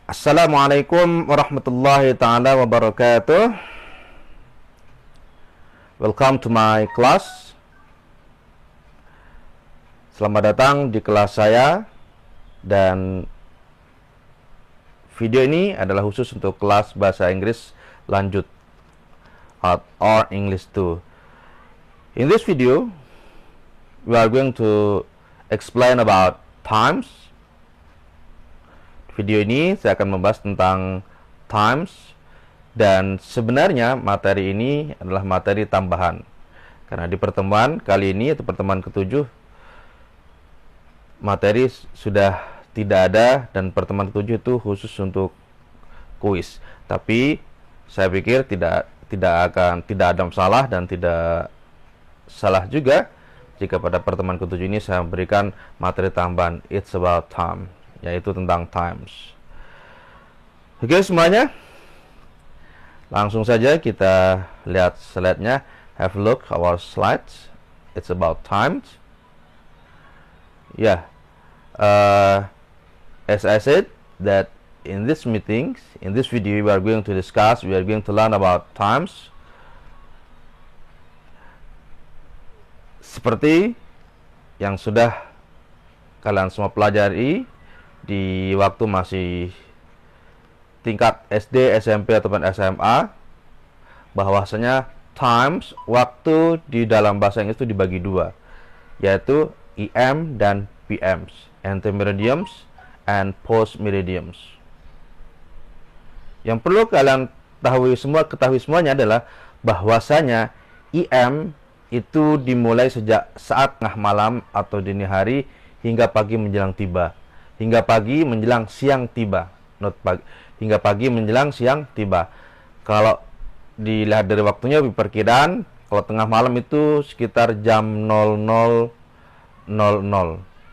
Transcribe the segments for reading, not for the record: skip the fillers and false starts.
Assalamualaikum warahmatullahi taala wabarakatuh. Welcome to my class. Selamat datang di kelas saya. Dan video ini adalah khusus untuk kelas bahasa Inggris lanjut or English 2. In this video, we are going to explain about times. Video ini saya akan membahas tentang times, dan sebenarnya materi ini adalah materi tambahan karena di pertemuan kali ini atau pertemuan ke-7 materi sudah tidak ada, dan pertemuan ke-7 itu khusus untuk kuis. Tapi saya pikir tidak ada masalah dan tidak salah juga jika pada pertemuan ke-7 ini saya memberikan materi tambahan. It's about time, yaitu tentang times. Oke semuanya, langsung saja kita lihat slide-nya. Have a look our slides. It's about times. Yeah, as I said that in this video we are going to learn about times. Seperti yang sudah kalian semua pelajari di waktu masih tingkat SD, SMP ataupun SMA, bahwasanya times, waktu di dalam bahasa Inggris itu dibagi dua, yaitu EM dan PMs, antemeridians and postmeridians. Yang perlu kalian ketahui semuanya adalah bahwasanya EM itu dimulai sejak saat tengah malam atau dini hari hingga pagi menjelang tiba, hingga pagi menjelang siang tiba, hingga pagi menjelang siang tiba. Kalau dilihat dari waktunya, perkiraan kalau tengah malam itu sekitar jam 00.00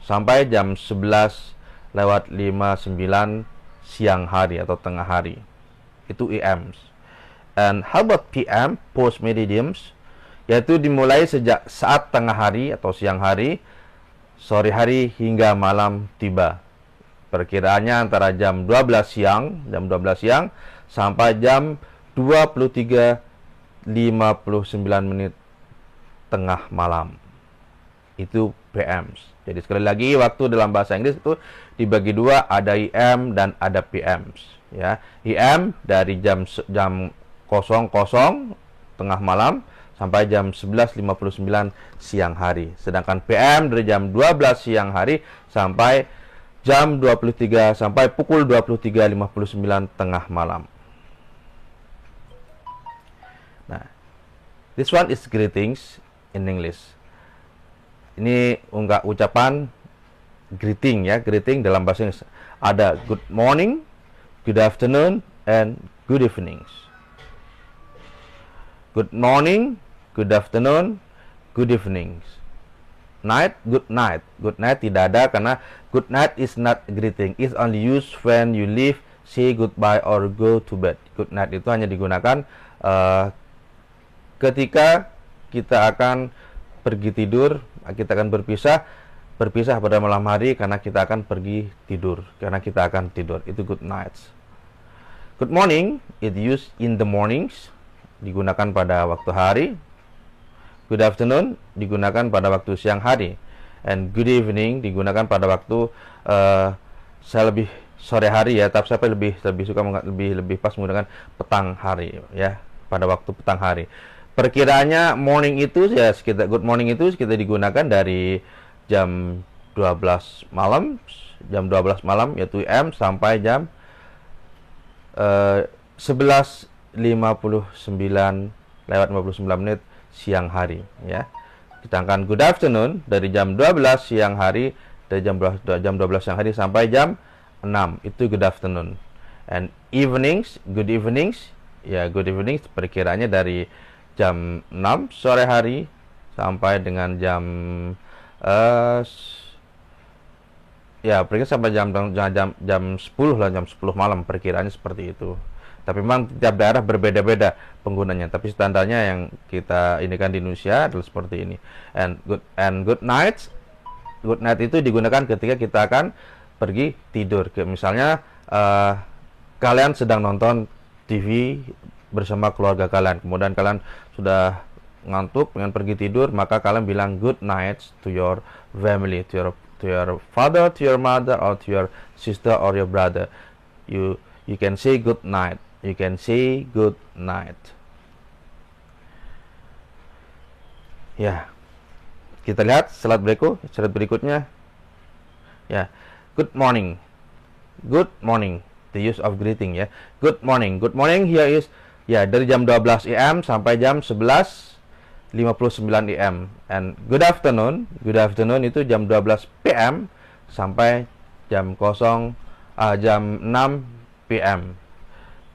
sampai jam 11:59 siang hari atau tengah hari. Itu EMs. And how about PM, post meridians, yaitu dimulai sejak saat tengah hari atau siang hari, sore hari hingga malam tiba. Perkiraannya antara jam 12 siang sampai jam 23:59 tengah malam. Itu PMs. Jadi sekali lagi, waktu dalam bahasa Inggris itu dibagi dua, ada EM dan ada PMs. Ya, EM dari jam 00 tengah malam sampai jam 11:59 siang hari. Sedangkan PM dari jam 12 siang hari sampai jam 23 sampai pukul 23:59 tengah malam. Nah, this one is greetings in English. Ini ucapan greeting ya, greeting dalam bahasa Inggris. Ada good morning, good afternoon, and good evenings. Good morning, good afternoon, good evenings. Night, good night. Good night tidak ada karena good night is not a greeting. It's only used when you leave, say goodbye or go to bed. Good night itu hanya digunakan ketika kita akan pergi tidur, kita akan berpisah pada malam hari karena kita akan pergi tidur, karena kita akan tidur. Itu good nights. Good morning, it used in the mornings, digunakan pada waktu hari. Good afternoon digunakan pada waktu siang hari, and good evening digunakan pada waktu saya lebih sore hari ya, tapi saya lebih suka lebih pas menggunakan petang hari ya, pada waktu petang hari. Perkiraannya morning itu ya sekitar good morning itu kita digunakan dari jam 12 malam yaitu M sampai jam 11:59 siang hari ya. Sedangkan good afternoon dari jam 12 siang hari, dari jam 12 siang hari sampai jam 6, itu good afternoon. And evenings, good evenings perkiraannya dari jam 6 sore hari sampai dengan jam sampai jam 10 lah, jam 10 malam, perkiraannya seperti itu. Tapi memang tiap daerah berbeda-beda penggunanya. Tapi standarnya yang kita ini kan di Indonesia adalah seperti ini. And good night itu digunakan ketika kita akan pergi tidur. Misalnya kalian sedang nonton TV bersama keluarga kalian, kemudian kalian sudah ngantuk, pengen pergi tidur, maka kalian bilang good night to your family, to your father, to your mother, or to your sister or your brother. You can say good night. You can say good night. Ya, kita lihat slide berikutnya. Ya, good morning. Good morning. The use of greeting ya. Good morning. Good morning here is ya dari jam 12 AM sampai jam 11:59 AM. And good afternoon itu jam 12 PM sampai jam 6 PM.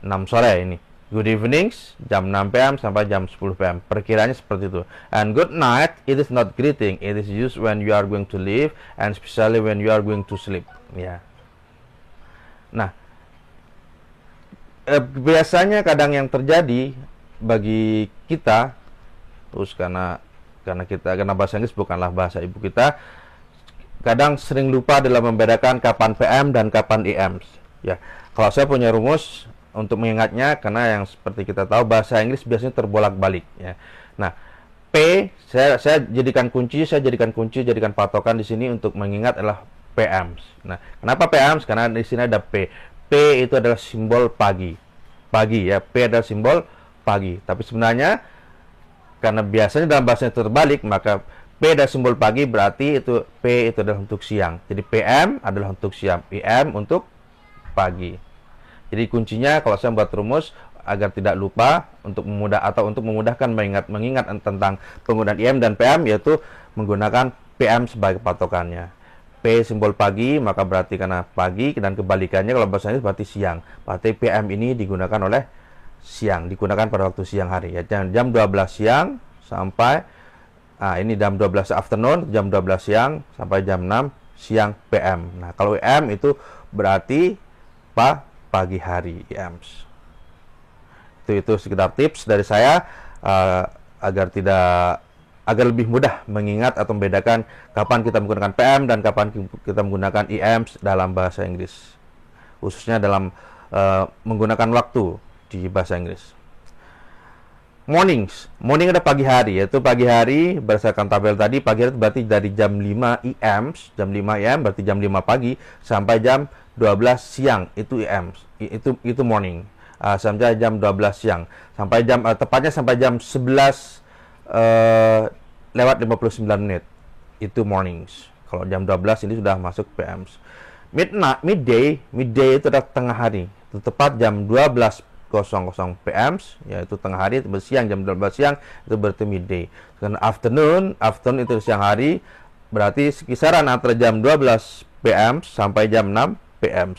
6 sore ini. Good evenings jam 6 PM sampai jam 10 PM. Perkiraannya seperti itu. And good night it is not greeting, it is used when you are going to leave and especially when you are going to sleep. Ya. Nah, biasanya kadang yang terjadi bagi kita, terus karena bahasa Inggris bukanlah bahasa ibu kita, kadang sering lupa dalam membedakan kapan PM dan kapan AM. Ya, kalau saya punya rumus untuk mengingatnya, karena yang seperti kita tahu bahasa Inggris biasanya terbolak-balik. Ya. Nah, P saya jadikan jadikan patokan di sini untuk mengingat adalah PM. Nah, kenapa PM? Karena di sini ada P. P itu adalah simbol pagi. Pagi ya, P adalah simbol pagi. Tapi sebenarnya karena biasanya dalam bahasa terbalik, maka P adalah simbol pagi, berarti itu P itu adalah untuk siang. Jadi PM adalah untuk siang, PM untuk pagi. Jadi kuncinya kalau saya buat rumus agar tidak lupa untuk memudahkan mengingat tentang penggunaan IM dan PM, yaitu menggunakan PM sebagai patokannya. P simbol pagi, maka berarti karena pagi, dan kebalikannya kalau bahasa Inggris berarti siang. Berarti PM ini digunakan oleh siang, digunakan pada waktu siang hari ya. Jam 12 siang sampai ini jam 12 afternoon, jam 12 siang sampai jam 6 siang PM. Nah, kalau AM itu berarti pagi hari IMs. Itu sekedar tips dari saya agar lebih mudah mengingat atau membedakan kapan kita menggunakan PM dan kapan kita menggunakan IMs dalam bahasa Inggris, khususnya dalam menggunakan waktu di bahasa Inggris. Morning ada pagi hari, yaitu pagi hari berdasarkan tabel tadi, pagi hari berarti dari jam 5 AM, berarti jam 5 pagi sampai jam 12 siang, itu IM, itu morning. Sampai jam 12 siang, sampai jam tepatnya sampai jam 11 lewat 59 menit, itu mornings. Kalau jam 12 ini sudah masuk PMs. Midday itu adalah tengah hari, itu tepat jam 12:00 PMs, yaitu tengah hari, itu siang, jam 12 siang itu berarti midday. Dan afternoon itu siang hari, berarti kisaran antara jam 12 PM sampai jam 6 PM.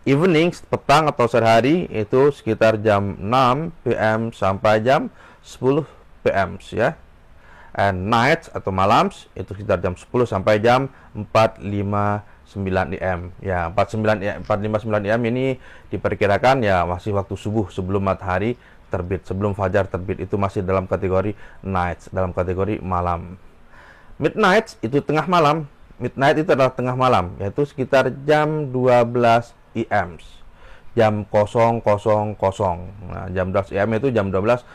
Evenings, petang atau sore hari, itu sekitar jam 6 PM sampai jam 10 PM ya. And nights atau malams itu sekitar jam 10 sampai jam 4:59 AM. Ya, 4:59 AM ini diperkirakan ya masih waktu subuh, sebelum matahari terbit, sebelum fajar terbit, itu masih dalam kategori nights, dalam kategori malam. Midnight itu tengah malam. Midnight itu adalah tengah malam, yaitu sekitar jam 12 AM. Jam 00:00. Nah, jam 12 AM itu jam 12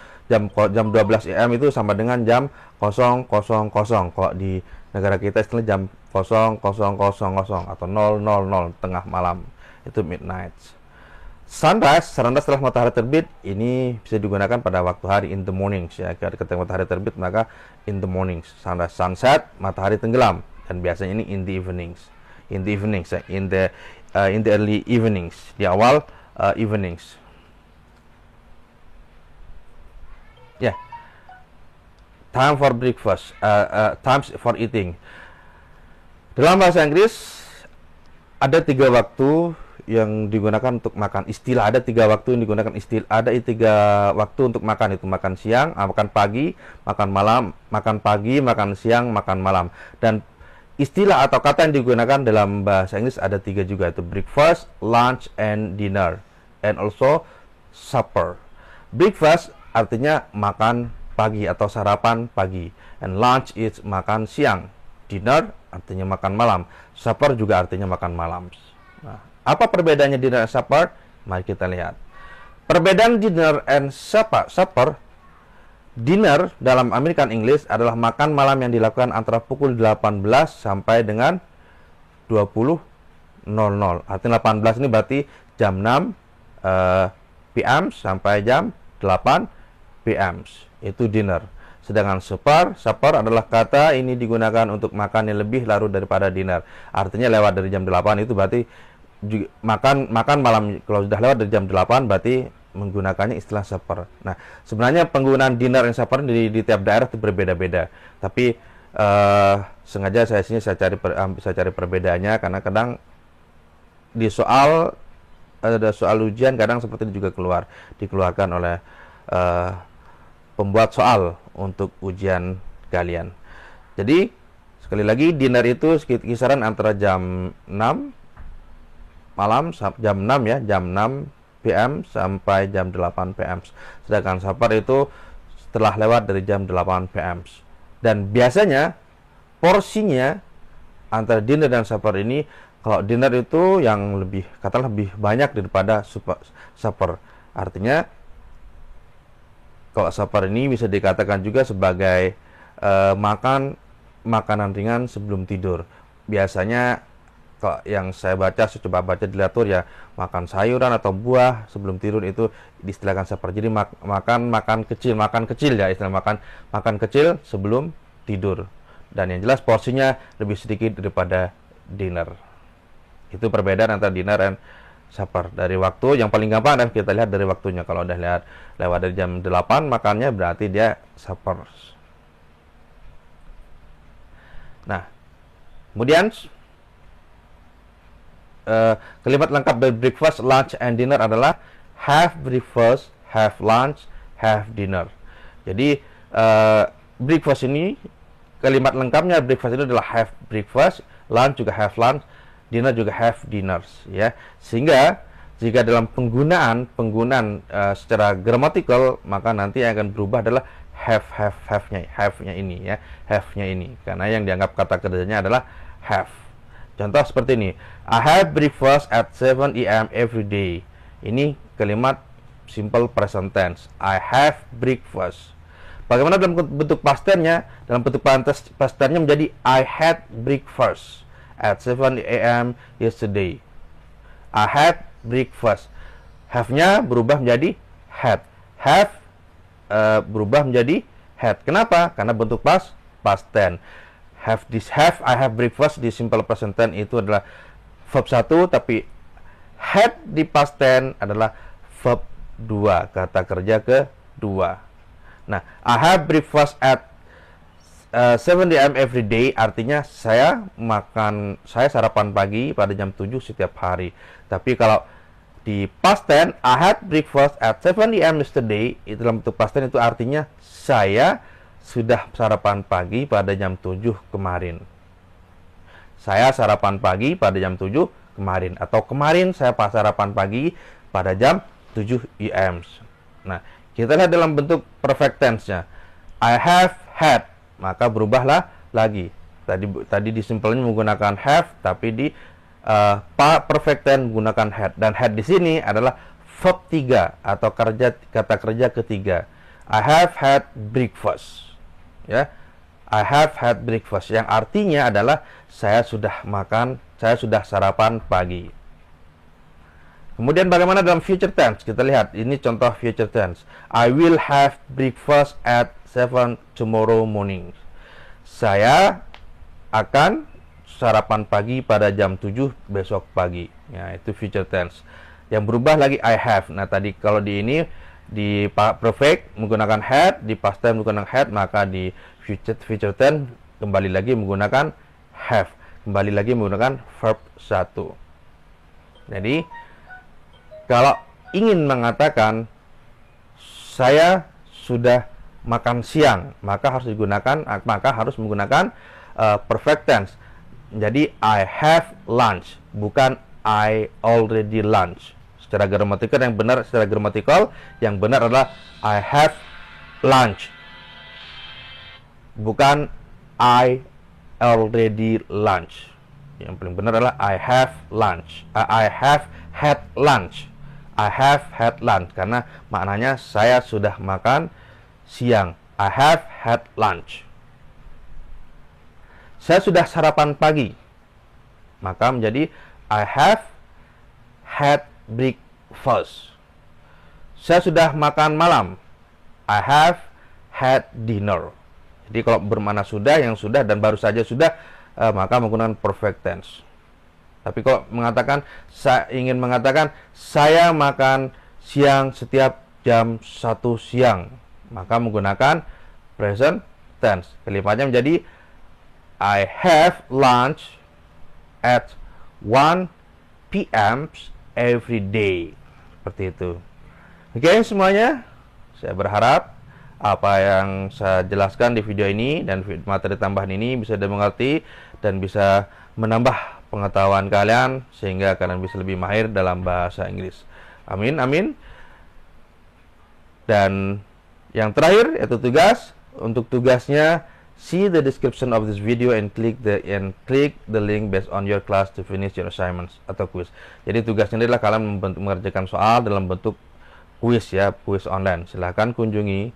AM itu sama dengan jam 00:00. Kalau di negara kita istilah jam 00:00 atau 0:00 tengah malam, itu midnight. Sunrise setelah matahari terbit, ini bisa digunakan pada waktu hari, in the mornings ya. Ketika matahari terbit maka in the mornings. Sunset matahari tenggelam, dan biasanya ini in the evenings ya. In the early evenings, di awal evenings. Ya, yeah. Time for breakfast, times for eating. Dalam bahasa Inggris ada 3 waktu yang digunakan untuk makan. Ada 3 waktu yang digunakan ada 3 waktu untuk makan, itu makan siang, makan pagi, makan malam, makan pagi, makan siang, makan malam. Dan istilah atau kata yang digunakan dalam bahasa Inggris ada 3 juga, itu breakfast, lunch, and dinner, and also supper. Breakfast artinya makan pagi atau sarapan pagi, and lunch is makan siang, dinner artinya makan malam, supper juga artinya makan malam. Nah, apa perbedaannya dinner dan supper? Mari kita lihat. Perbedaan dinner and supper. Dinner dalam American English adalah makan malam yang dilakukan antara pukul 18 sampai dengan 20.00. Artinya 18 ini berarti jam 6 PM sampai jam 8 PM. Itu dinner. Sedangkan supper adalah kata ini digunakan untuk makan yang lebih larut daripada dinner. Artinya lewat dari jam 8 itu berarti juga, makan malam. Kalau sudah lewat dari jam 8 berarti menggunakannya istilah supper. Nah, sebenarnya penggunaan dinner dan supper di tiap daerah itu berbeda-beda. Tapi sengaja saya cari perbedaannya karena kadang di ada soal ujian kadang seperti ini juga dikeluarkan oleh pembuat soal untuk ujian kalian. Jadi sekali lagi dinner itu kisaran antara jam 6 malam, jam 6 ya, jam 6 PM sampai jam 8 PM. Sedangkan supper itu setelah lewat dari jam 8 PM. Dan biasanya porsinya antara dinner dan supper ini, kalau dinner itu yang katakanlah lebih banyak daripada supper. Artinya kalau supper ini bisa dikatakan juga sebagai makanan ringan sebelum tidur. Biasanya kalau yang saya coba baca di literatur ya, makan sayuran atau buah sebelum tidur itu diistilahkan supper. Jadi makan kecil ya, istilah makan kecil sebelum tidur. Dan yang jelas porsinya lebih sedikit daripada dinner. Itu perbedaan antara dinner dan supper. Dari waktu yang paling gampang dan kita lihat dari waktunya. Kalau udah lewat dari jam 8 makannya berarti dia supper. Nah, kemudian kalimat lengkap dari breakfast, lunch, and dinner adalah have breakfast, have lunch, have dinner. Jadi breakfast ini kalimat lengkapnya breakfast itu adalah have breakfast, lunch juga have lunch, dinner juga have dinners ya. Sehingga jika dalam penggunaan secara gramatikal maka nanti yang akan berubah adalah have-nya ini ya, have-nya ini karena yang dianggap kata kerjanya adalah have. Contoh seperti ini, I have breakfast at 7 AM every day. Ini kalimat simple present tense. I have breakfast. Bagaimana dalam bentuk past tense-nya? Dalam bentuk past tense-nya menjadi I had breakfast at 7 AM yesterday. I had breakfast. Have-nya berubah menjadi had. Have berubah menjadi had. Kenapa? Karena bentuk past tense. I have breakfast di simple present tense itu adalah verb 1, tapi had di past tense adalah verb 2, kata kerja kedua. Nah, I have breakfast at 7 AM every day artinya saya sarapan pagi pada jam 7 setiap hari. Tapi kalau di past tense I had breakfast at 7 AM yesterday, itu dalam bentuk past tense itu artinya saya sudah sarapan pagi pada jam 7 kemarin. Saya sarapan pagi pada jam 7 kemarin. Atau kemarin saya sarapan pagi pada jam 7 AM. Nah, kita lihat dalam bentuk perfect tense-nya. I have had. Maka berubahlah lagi. Tadi di simple-nya menggunakan have, tapi di perfect tense menggunakan had. Dan had di sini adalah verb 3 atau kata kerja ketiga. I have had breakfast. Ya, I have had breakfast yang artinya adalah saya sudah sarapan pagi. Kemudian bagaimana dalam future tense? Kita lihat, ini contoh future tense. I will have breakfast at 7 tomorrow morning. Saya akan sarapan pagi pada jam 7 besok pagi. Ya, itu future tense. Yang berubah lagi I have. Nah, tadi kalau di perfect menggunakan had, di past tense menggunakan had, maka di future tense kembali lagi menggunakan have, kembali lagi menggunakan verb 1. Jadi kalau ingin mengatakan saya sudah makan siang, maka harus menggunakan perfect tense. Jadi I have lunch, bukan I already lunch. Secara gramatikal yang benar adalah I have lunch, bukan I already lunch. Yang paling benar adalah I have lunch. I have had lunch. I have had lunch, karena maknanya saya sudah makan siang. I have had lunch. Saya sudah sarapan pagi, maka menjadi I have had breakfast. Saya sudah makan malam. I have had dinner. Jadi kalau bermakna sudah, yang sudah dan baru saja sudah, maka menggunakan perfect tense. Tapi kalau mengatakan, saya ingin mengatakan saya makan siang setiap jam 1 siang, maka menggunakan present tense. Kalimatnya menjadi I have lunch at 1 p.m. every day. Seperti itu. Oke, semuanya. Saya berharap apa yang saya jelaskan di video ini dan materi tambahan ini bisa dimengerti dan bisa menambah pengetahuan kalian sehingga kalian bisa lebih mahir dalam bahasa Inggris. Amin, amin. Dan yang terakhir yaitu tugas. Untuk tugasnya, see the description of this video and click the link based on your class to finish your assignments atau quiz. Jadi tugasnya adalah kalian mengerjakan soal dalam bentuk quiz ya, quiz online. Silahkan kunjungi,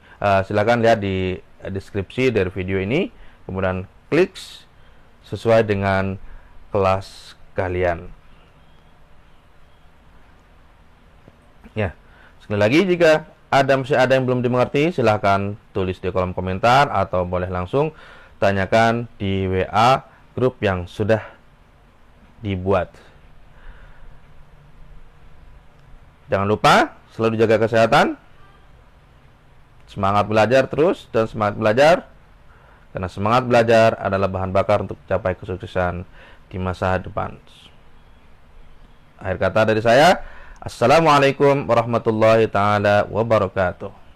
silahkan lihat di deskripsi dari video ini, kemudian klik sesuai dengan kelas kalian. Ya, sekali lagi jika masih ada yang belum dimengerti, silahkan tulis di kolom komentar atau boleh langsung tanyakan di WA grup yang sudah dibuat. Jangan lupa selalu jaga kesehatan, semangat belajar terus dan semangat belajar, karena semangat belajar adalah bahan bakar untuk mencapai kesuksesan di masa depan. Akhir kata dari saya, assalamualaikum warahmatullahi taala wabarakatuh.